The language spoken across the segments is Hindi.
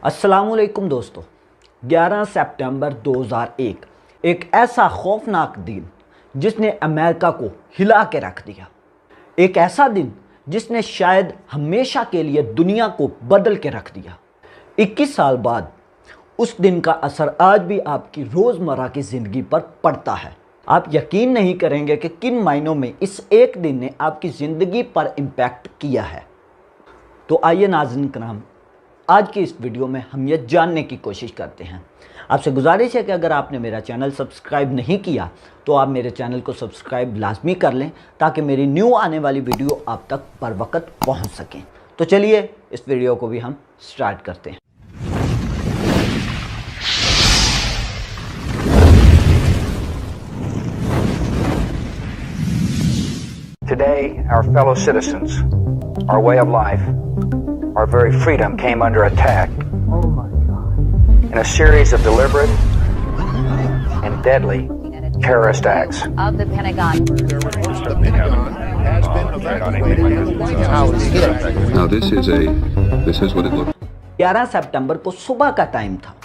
अस्सलामुअलैकुम दोस्तों, 11 सितंबर 2001 एक ऐसा खौफनाक दिन जिसने अमेरिका को हिला के रख दिया। एक ऐसा दिन जिसने शायद हमेशा के लिए दुनिया को बदल के रख दिया। 21 साल बाद उस दिन का असर आज भी आपकी रोज़मर्रा की ज़िंदगी पर पड़ता है। आप यकीन नहीं करेंगे कि किन मायनों में इस एक दिन ने आपकी ज़िंदगी पर इम्पैक्ट किया है। तो आइए नाज़रीन कराम, आज की इस वीडियो में हम ये जानने की कोशिश करते हैं। आपसे गुजारिश है कि अगर आपने मेरा चैनल सब्सक्राइब नहीं किया तो आप मेरे चैनल को सब्सक्राइब लाजमी कर लें ताकि मेरी न्यू आने वाली वीडियो आप तक बर वक्त पहुँच सकें। तो चलिए इस वीडियो को भी हम स्टार्ट करते हैं। Today, our fellow citizens, our way of life, our very freedom came under attack in a series of deliberate and deadly terrorist acts. Of the Pentagon. Now this is what it looks. 11 सितंबर को सुबह का टाइम था।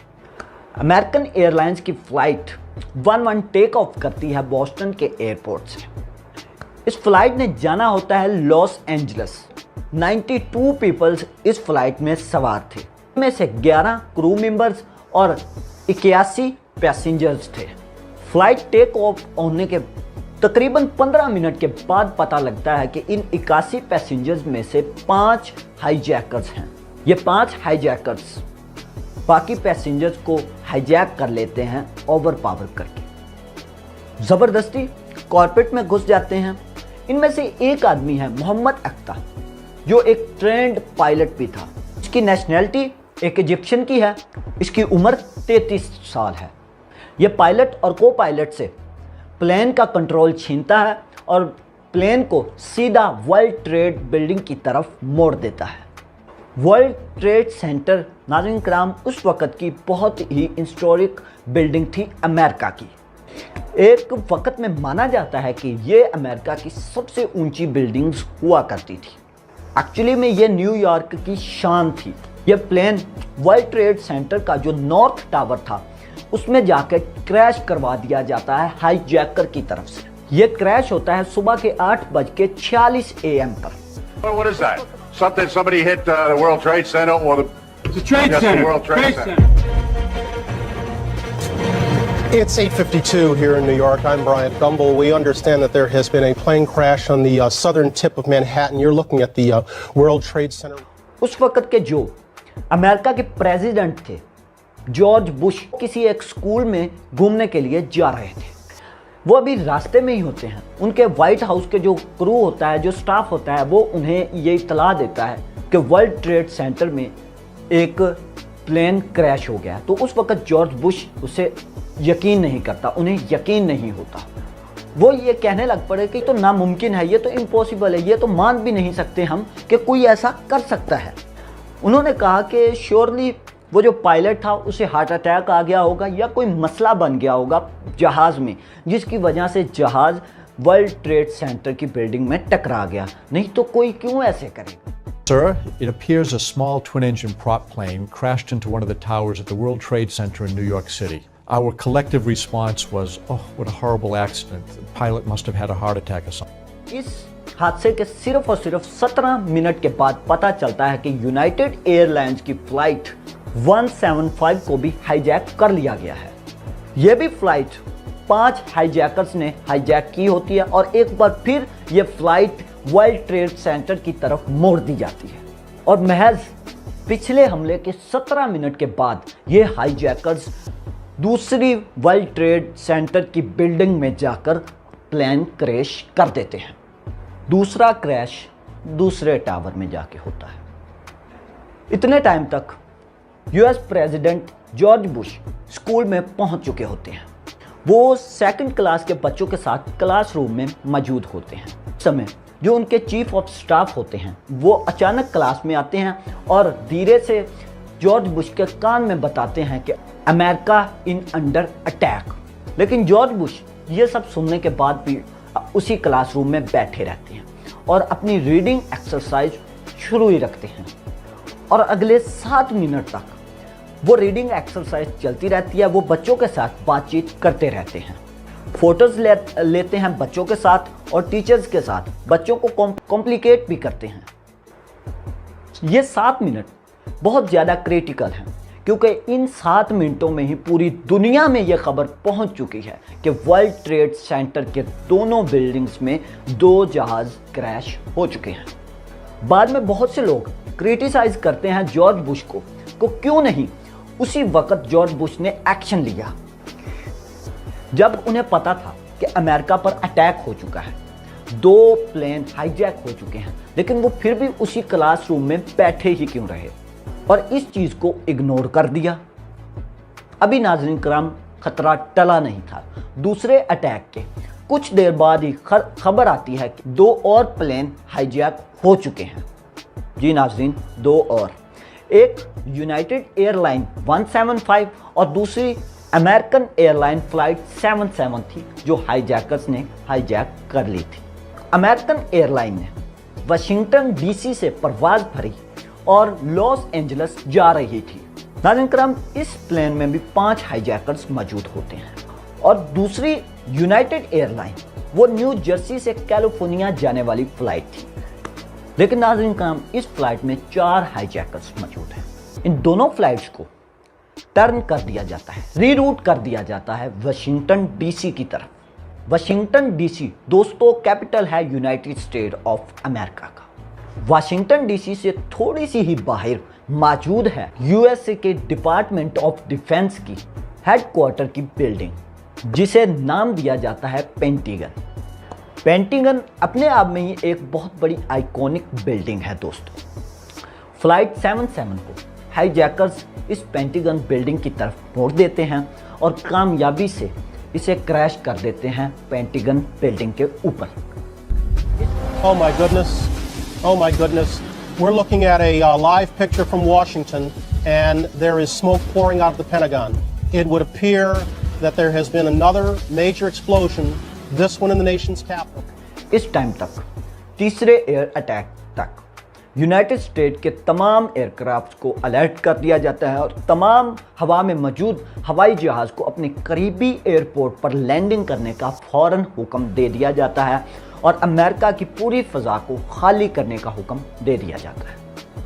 अमेरिकन एयरलाइंस की फ़्लाइट 11 टेक ऑफ करती है बोस्टन के एयरपोर्ट से। इस फ्लाइट ने जाना होता है लॉस एंजल्स। 92 पीपल्स इस फ्लाइट में सवार थे। इनमें से 11 क्रू मेंबर्स और 81 पैसेंजर्स थे। फ्लाइट टेक ऑफ होने के तकरीबन 15 मिनट के बाद पता लगता है कि इन 81 पैसेंजर्स में से 5 हाईजैकर्स हैं। ये 5 हाईजैकर्स बाकी पैसेंजर्स को हाईजैक कर लेते हैं ओवर पावर करके। ज़बरदस्ती कॉर्पेट में घुस जाते हैं। इनमें से एक आदमी है मोहम्मद अख्ता, जो एक ट्रेंड पायलट भी था। इसकी नेशनैलिटी एक इजिप्शियन की है। इसकी उम्र 33 साल है। यह पायलट और को पायलट से प्लेन का कंट्रोल छीनता है और प्लेन को सीधा वर्ल्ड ट्रेड बिल्डिंग की तरफ मोड़ देता है। वर्ल्ड ट्रेड सेंटर नाज़रीन कराम उस वक़्त की बहुत ही हिस्टोरिक बिल्डिंग थी अमेरिका की। एक वक़्त में माना जाता है कि ये अमेरिका की सबसे ऊंची बिल्डिंग्स हुआ करती थी। एक्चुअली में ये न्यूयॉर्क की शान थी। ये प्लेन वर्ल्ड ट्रेड सेंटर का जो नॉर्थ टावर था उसमें जाकर क्रैश करवा दिया जाता है हाईजैकर की तरफ से। ये क्रैश होता है सुबह के 8:46 AM पर। What is that? Somebody hit the World Trade Center or the... It's a trade Yes, the center. World Trade Center. It's 8:52 here in New York. I'm Bryant Gumbel. We understand that there has been a plane crash on the southern tip of Manhattan. You're looking at the World Trade Center. उस वक़्त के जो अमेरिका के प्रेसिडेंट थे जॉर्ज बुश, किसी एक स्कूल में घूमने के लिए जा रहे थे। वो अभी रास्ते में ही होते हैं। उनके वाइट हाउस के जो क्रू होता है, जो स्टाफ होता है, वो उन्हें ये इतला देता है कि वर्ल्ड ट्रेड सेंटर में एक प्लेन क्रैश हो गया। तो उस वक़्त जॉर्ज बुश उसे यकीन नहीं करता, उन्हें यकीन नहीं होता। वो ये कहने लग पड़े कि तो नामुमकिन है, ये तो इम्पॉसिबल है, ये तो मान भी नहीं सकते हम कि कोई ऐसा कर सकता है। उन्होंने कहा कि श्योरली वो जो पायलट था उसे हार्ट अटैक आ गया होगा या कोई मसला बन गया होगा जहाज़ में, जिसकी वजह से जहाज़ वर्ल्ड ट्रेड सेंटर की बिल्डिंग में टकरा गया। नहीं तो कोई क्यों ऐसे करेगा। Sir, it appears a small twin-engine prop plane crashed into one of the towers at the World Trade Center in New York City. Our collective response was, oh, what a horrible accident. The pilot must have had a heart attack or something. इस हादसे के सिर्फ और सिर्फ 17 मिनट के बाद पता चलता है कि यूनाइटेड एयरलाइंस की फ़्लाइट 175 को भी हाईजैक कर लिया गया है। यह भी फ़्लाइट 5 हाईजैकर्स ने हाईजैक की होती है और एक बार फिर यह फ़्लाइट वर्ल्ड ट्रेड सेंटर की तरफ मोड़ दी जाती है। और महज पिछले हमले के 17 मिनट के बाद ये हाईजैकर्स दूसरी वर्ल्ड ट्रेड सेंटर की बिल्डिंग में जाकर प्लेन क्रैश कर देते हैं। दूसरा क्रैश दूसरे टावर में जाके होता है। इतने टाइम तक US president George Bush school में पहुंच चुके होते हैं। वो सेकंड क्लास के बच्चों के साथ क्लासरूम में मौजूद होते हैं। उस समय जो उनके चीफ ऑफ स्टाफ होते हैं वो अचानक क्लास में आते हैं और धीरे से जॉर्ज बुश के कान में बताते हैं कि अमेरिका इन अंडर अटैक। लेकिन जॉर्ज बुश ये सब सुनने के बाद भी उसी क्लासरूम में बैठे रहते हैं और अपनी रीडिंग एक्सरसाइज शुरू ही रखते हैं। और अगले 7 मिनट तक वो रीडिंग एक्सरसाइज चलती रहती है, वो बच्चों के साथ बातचीत करते रहते हैं, फोटोज लेते हैं बच्चों के साथ और टीचर्स के साथ, बच्चों को कॉम्प्लिकेट भी करते हैं। ये 7 मिनट बहुत ज़्यादा क्रिटिकल हैं क्योंकि इन 7 मिनटों में ही पूरी दुनिया में ये खबर पहुंच चुकी है कि वर्ल्ड ट्रेड सेंटर के दोनों बिल्डिंग्स में 2 जहाज़ क्रैश हो चुके हैं। बाद में बहुत से लोग क्रिटिसाइज करते हैं जॉर्ज बुश को क्यों नहीं उसी वक्त जॉर्ज बुश ने एक्शन लिया जब उन्हें पता था कि अमेरिका पर अटैक हो चुका है, 2 प्लेन हाईजैक हो चुके हैं, लेकिन वो फिर भी उसी क्लासरूम में बैठे ही क्यों रहे और इस चीज़ को इग्नोर कर दिया। अभी नाज़रीन कराम खतरा टला नहीं था। दूसरे अटैक के कुछ देर बाद ही खबर आती है कि 2 और प्लेन हाईजैक हो चुके हैं। जी नाज़रीन, 2 और, एक यूनाइटेड एयरलाइन 175 और दूसरी अमेरिकन एयरलाइन फ्लाइट 77 थी जो हाईजैकर्स ने हाईजैक कर ली थी। अमेरिकन एयरलाइन ने वाशिंगटन डीसी से परवाज़ भरी और लॉस एंजल्स जा रही थी। नाज़रीन करम, इस प्लेन में भी 5 हाईजैकर्स मौजूद होते हैं और दूसरी यूनाइटेड एयरलाइन वो न्यू जर्सी से कैलिफोर्निया जाने वाली फ्लाइट थी, लेकिन नाज़रीन करम इस फ्लाइट में 4 हाईजैकर्स मौजूद हैं। इन दोनों फ्लाइट्स को टर्न कर दिया जाता है, रीरूट कर दिया जाता है वाशिंगटन डीसी की तरफ। वाशिंगटन डीसी दोस्तों कैपिटल है यूनाइटेड स्टेट ऑफ अमेरिका का। वाशिंगटन डीसी से थोड़ी सी ही बाहर मौजूद है यूएसए के डिपार्टमेंट ऑफ डिफेंस की हेडक्वार्टर की बिल्डिंग जिसे नाम दिया जाता है पेंटागन। पेंटागन अपने आप में ही एक बहुत बड़ी आइकॉनिक बिल्डिंग है दोस्तों। फ्लाइट 77 को हाईजैकर्स इस पेंटागन बिल्डिंग की तरफ मोड़ देते हैं और कामयाबी से इसे क्रैश कर देते हैं पेंटागन बिल्डिंग के ऊपर। Oh my goodness. We're looking at a live picture from Washington, and there is smoke pouring out of the Pentagon. It would appear that there has been another major explosion, this one in the nation's capital. इस टाइम तक तीसरे एयर अटैक तक यूनाइटेड स्टेट के तमाम एयरक्राफ्ट को अलर्ट कर दिया जाता है और तमाम हवा में मौजूद हवाई जहाज़ को अपने करीबी एयरपोर्ट पर लैंडिंग करने का फ़ौरन हुक्म दे दिया जाता है और अमेरिका की पूरी फ़ज़ा को खाली करने का हुक्म दे दिया जाता है।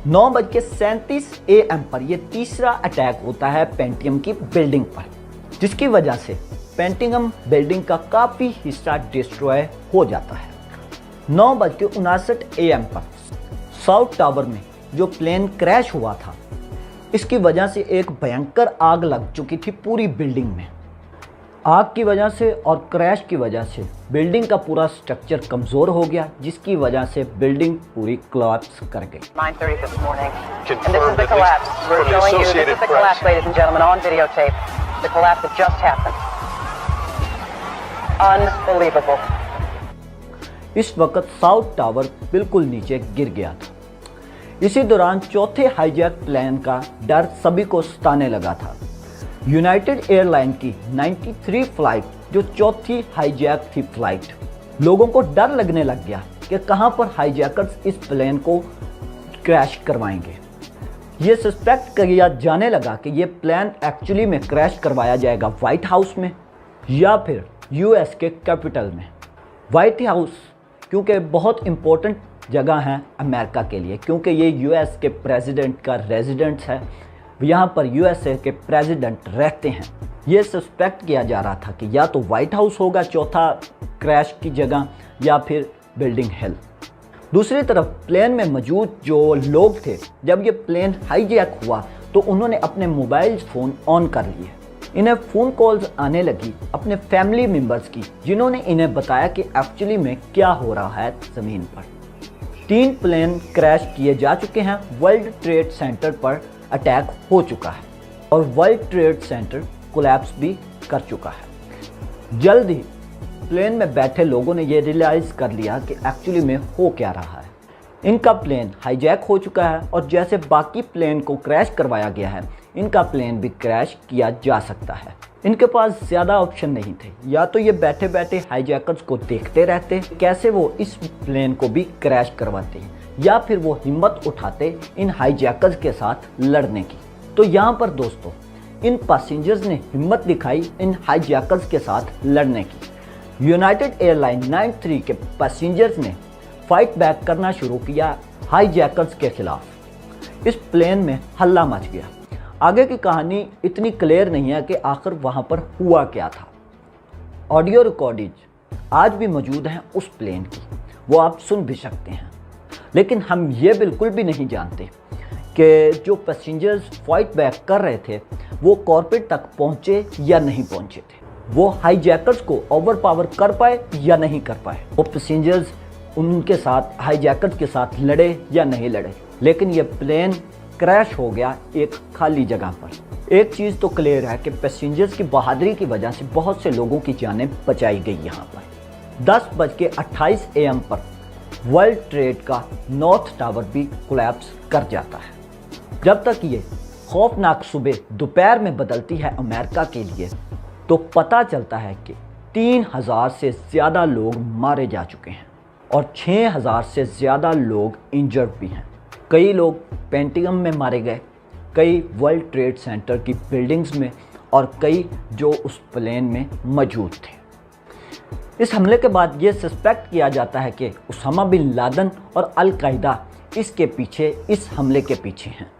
9:37 AM पर यह तीसरा अटैक होता है पेंटागन की बिल्डिंग पर, जिसकी वजह से पेंटागन बिल्डिंग का काफ़ी हिस्सा डिस्ट्रॉय हो जाता है। 9:59 AM पर साउथ टावर में जो प्लेन क्रैश हुआ था, इसकी वजह से एक भयंकर आग लग चुकी थी पूरी बिल्डिंग में। आग की वजह से और क्रैश की वजह से बिल्डिंग का पूरा स्ट्रक्चर कमज़ोर हो गया, जिसकी वजह से बिल्डिंग पूरी कोलैप्स कर गई। 9:30 this morning. And this is the collapse. We're showing you, this is the collapse, ladies and gentlemen, on videotape. The collapse that just happened. Unbelievable. इस वक्त साउथ टावर बिल्कुल नीचे गिर गया था। इसी दौरान चौथे हाईजैक प्लेन का डर सभी को सताने लगा था। यूनाइटेड एयरलाइन की 93 फ्लाइट जो चौथी हाईजैक थी फ्लाइट, लोगों को डर लगने लग गया कि कहां पर हाईजैकर्स इस प्लेन को क्रैश करवाएंगे। ये सस्पेक्ट किया जाने लगा कि ये प्लेन एक्चुअली में क्रैश करवाया जाएगा व्हाइट हाउस में या फिर यूएस के कैपिटल में। व्हाइट हाउस क्योंकि बहुत इम्पोर्टेंट जगह है अमेरिका के लिए, क्योंकि ये यूएस के प्रेसिडेंट का रेजिडेंस है, यहाँ पर यूएसए के प्रेसिडेंट रहते हैं। ये सस्पेक्ट किया जा रहा था कि या तो व्हाइट हाउस होगा चौथा क्रैश की जगह या फिर बिल्डिंग हिल। दूसरी तरफ प्लेन में मौजूद जो लोग थे, जब ये प्लेन हाईजैक हुआ तो उन्होंने अपने मोबाइल फ़ोन ऑन कर लिए। इन्हें फ़ोन कॉल्स आने लगी अपने फैमिली मेम्बर्स की, जिन्होंने इन्हें बताया कि एक्चुअली में क्या हो रहा है ज़मीन पर। 3 प्लेन क्रैश किए जा चुके हैं, वर्ल्ड ट्रेड सेंटर पर अटैक हो चुका है और वर्ल्ड ट्रेड सेंटर कोलैप्स भी कर चुका है। जल्द ही प्लेन में बैठे लोगों ने ये रियलाइज़ कर लिया कि एक्चुअली में हो क्या रहा है। इनका प्लेन हाईजैक हो चुका है और जैसे बाकी प्लेन को क्रैश करवाया गया है, इनका प्लेन भी क्रैश किया जा सकता है। इनके पास ज़्यादा ऑप्शन नहीं थे, या तो ये बैठे बैठे हाईजैकर्स को देखते रहते कैसे वो इस प्लेन को भी क्रैश करवाते हैं, या फिर वो हिम्मत उठाते इन हाईजैकर्स के साथ लड़ने की। तो यहाँ पर दोस्तों इन पैसेंजर्स ने हिम्मत दिखाई इन हाईजैकर्स के साथ लड़ने की। यूनाइटेड एयरलाइन 93 के पैसेंजर्स ने फाइट बैक करना शुरू किया हाईजैकर्स के खिलाफ। इस प्लेन में हल्ला मच गया। आगे की कहानी इतनी क्लियर नहीं है कि आखिर वहाँ पर हुआ क्या था। ऑडियो रिकॉर्डिंग आज भी मौजूद हैं उस प्लेन की, वो आप सुन भी सकते हैं। लेकिन हम ये बिल्कुल भी नहीं जानते कि जो पैसेंजर्स फाइट बैक कर रहे थे वो कॉर्कपिट तक पहुँचे या नहीं पहुँचे थे, वो हाईजैकर्स को ओवरपावर कर पाए या नहीं कर पाए, वो पैसेंजर्स उनके साथ हाईजैकर्स के साथ लड़े या नहीं लड़े। लेकिन ये प्लेन क्रैश हो गया एक खाली जगह पर। एक चीज़ तो क्लियर है कि पैसेंजर्स की बहादुरी की वजह से बहुत से लोगों की जानें बचाई गई। यहाँ पर 10:28 AM पर वर्ल्ड ट्रेड का नॉर्थ टावर भी कोलैप्स कर जाता है। जब तक ये खौफनाक सुबह दोपहर में बदलती है अमेरिका के लिए, तो पता चलता है कि 3000 से ज़्यादा लोग मारे जा चुके हैं और 6000 से ज़्यादा लोग इंजर्ड भी हैं। कई लोग पेंटिगम में मारे गए, कई वर्ल्ड ट्रेड सेंटर की बिल्डिंग्स में और कई जो उस प्लेन में मौजूद थे। इस हमले के बाद ये सस्पेक्ट किया जाता है कि उसामा बिन लादेन और अल कायदा इस हमले के पीछे हैं।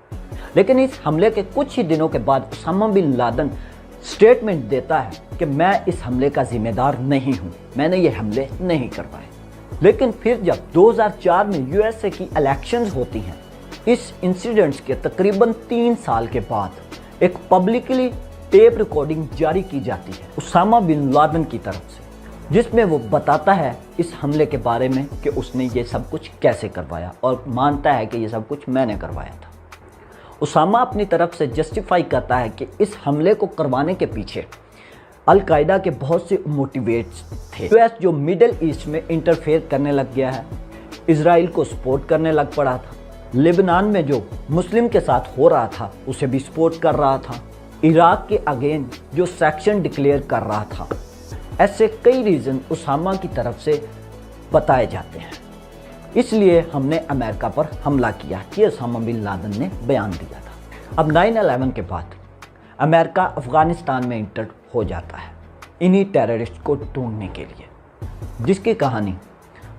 लेकिन इस हमले के कुछ ही दिनों के बाद उसामा बिन लादेन स्टेटमेंट देता है कि मैं इस हमले का जिम्मेदार नहीं हूँ, मैंने ये हमले नहीं करवाए। लेकिन फिर जब 2004 में यूएसए की इलेक्शंस होती हैं, इस इंसिडेंट्स के तकरीबन 3 साल के बाद एक पब्लिकली टेप रिकॉर्डिंग जारी की जाती है उसामा बिन लादेन की तरफ से, जिसमें वो बताता है इस हमले के बारे में कि उसने ये सब कुछ कैसे करवाया और मानता है कि ये सब कुछ मैंने करवाया था। उसामा अपनी तरफ से जस्टिफाई करता है कि इस हमले को करवाने के पीछे अल कायदा के बहुत से मोटिवेट्स थे। यूएस जो मिडिल ईस्ट में इंटरफेयर करने लग गया है, इजराइल को सपोर्ट करने लग पड़ा था, लेबनान में जो मुस्लिम के साथ हो रहा था उसे भी सपोर्ट कर रहा था, इराक के अगेंस्ट जो सेक्शन डिक्लेयर कर रहा था। ऐसे कई रीज़न उसामा की तरफ से बताए जाते हैं। इसलिए हमने अमेरिका पर हमला किया कि उसामा बिन लादेन ने बयान दिया था। अब 9/11 के बाद अमेरिका अफ़गानिस्तान में इंटर हो जाता है इन्हीं टेररिस्ट को ढूंढने के लिए, जिसकी कहानी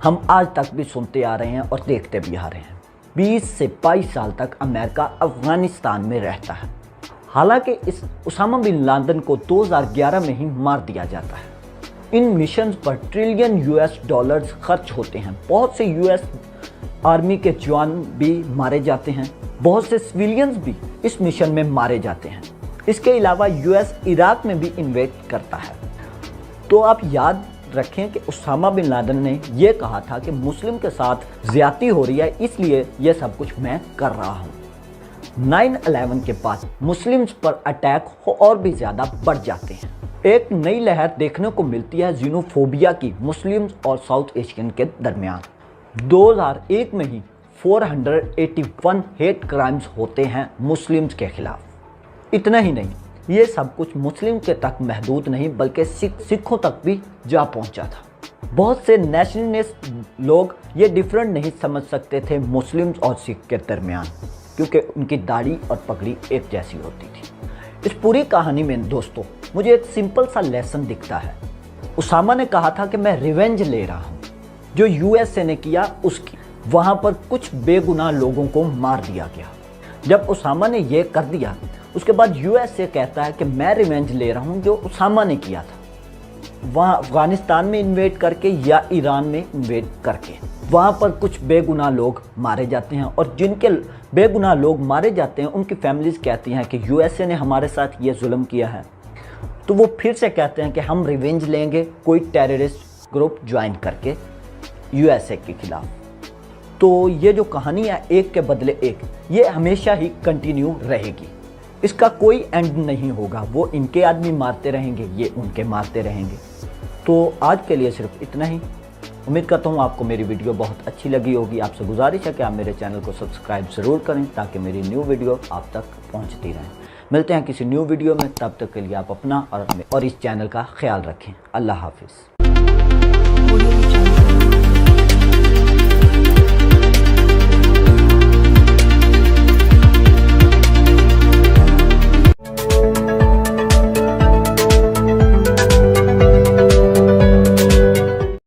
हम आज तक भी सुनते आ रहे हैं और देखते भी आ रहे हैं। 20 से 22 साल तक अमेरिका अफ़गानिस्तान में रहता है। हालांकि इस उसामा बिन लादेन को 2011 में ही मार दिया जाता है। इन मिशंस पर ट्रिलियन $US खर्च होते हैं। बहुत से US आर्मी के जवान भी मारे जाते हैं, बहुत से सिविलियंस भी इस मिशन में मारे जाते हैं। इसके अलावा US इराक में भी इन्वेड करता है। तो आप याद रखें कि उसामा बिन लादेन ने यह कहा था कि मुस्लिम के साथ ज्यादती हो रही है, इसलिए यह सब कुछ मैं कर रहा हूँ। 9/11 के बाद मुस्लिम्स पर अटैक और भी ज़्यादा बढ़ जाते हैं। एक नई लहर देखने को मिलती है जीनोफोबिया की मुस्लिम्स और साउथ एशियन के दरमियान। 2001 में ही 481 हेट क्राइम्स होते हैं मुस्लिम्स के खिलाफ। इतना ही नहीं, ये सब कुछ मुस्लिम के तक महदूद नहीं बल्कि सिखों तक भी जा पहुंचा था। बहुत से नेशनलिस्ट लोग ये डिफरेंट नहीं समझ सकते थे मुस्लिम्स और सिख के दरमियान, क्योंकि उनकी दाढ़ी और पगड़ी एक जैसी होती थी। इस पूरी कहानी में दोस्तों मुझे एक सिंपल सा लेसन दिखता है। उसामा ने कहा था कि मैं रिवेंज ले रहा हूँ, जो यूएसए ने किया उसकी। वहाँ पर कुछ बेगुनाह लोगों को मार दिया गया। जब उसामा ने ये कर दिया, उसके बाद यूएसए कहता है कि मैं रिवेंज ले रहा हूँ जो उसामा ने किया था, वहाँ अफगानिस्तान में इन्वेड करके या ईरान में इन्वेड करके। वहाँ पर कुछ बेगुनाह लोग मारे जाते हैं और जिनके बेगुनाह लोग मारे जाते हैं उनकी फैमिलीज कहती हैं कि यूएसए ने हमारे साथ ये जुल्म किया है। तो वो फिर से कहते हैं कि हम रिवेंज लेंगे कोई टेररिस्ट ग्रुप ज्वाइन करके यूएसए के खिलाफ। तो ये जो कहानी है एक के बदले एक, ये हमेशा ही कंटिन्यू रहेगी। इसका कोई एंड नहीं होगा। वो इनके आदमी मारते रहेंगे, ये उनके मारते रहेंगे। तो आज के लिए सिर्फ इतना ही। उम्मीद करता हूँ आपको मेरी वीडियो बहुत अच्छी लगी होगी। आपसे गुजारिश है कि आप मेरे चैनल को सब्सक्राइब ज़रूर करें ताकि मेरी न्यू वीडियो आप तक पहुँचती रहें। मिलते हैं किसी न्यू वीडियो में, तब तक के लिए आप अपना और इस चैनल का ख्याल रखें। अल्लाह हाफिज़।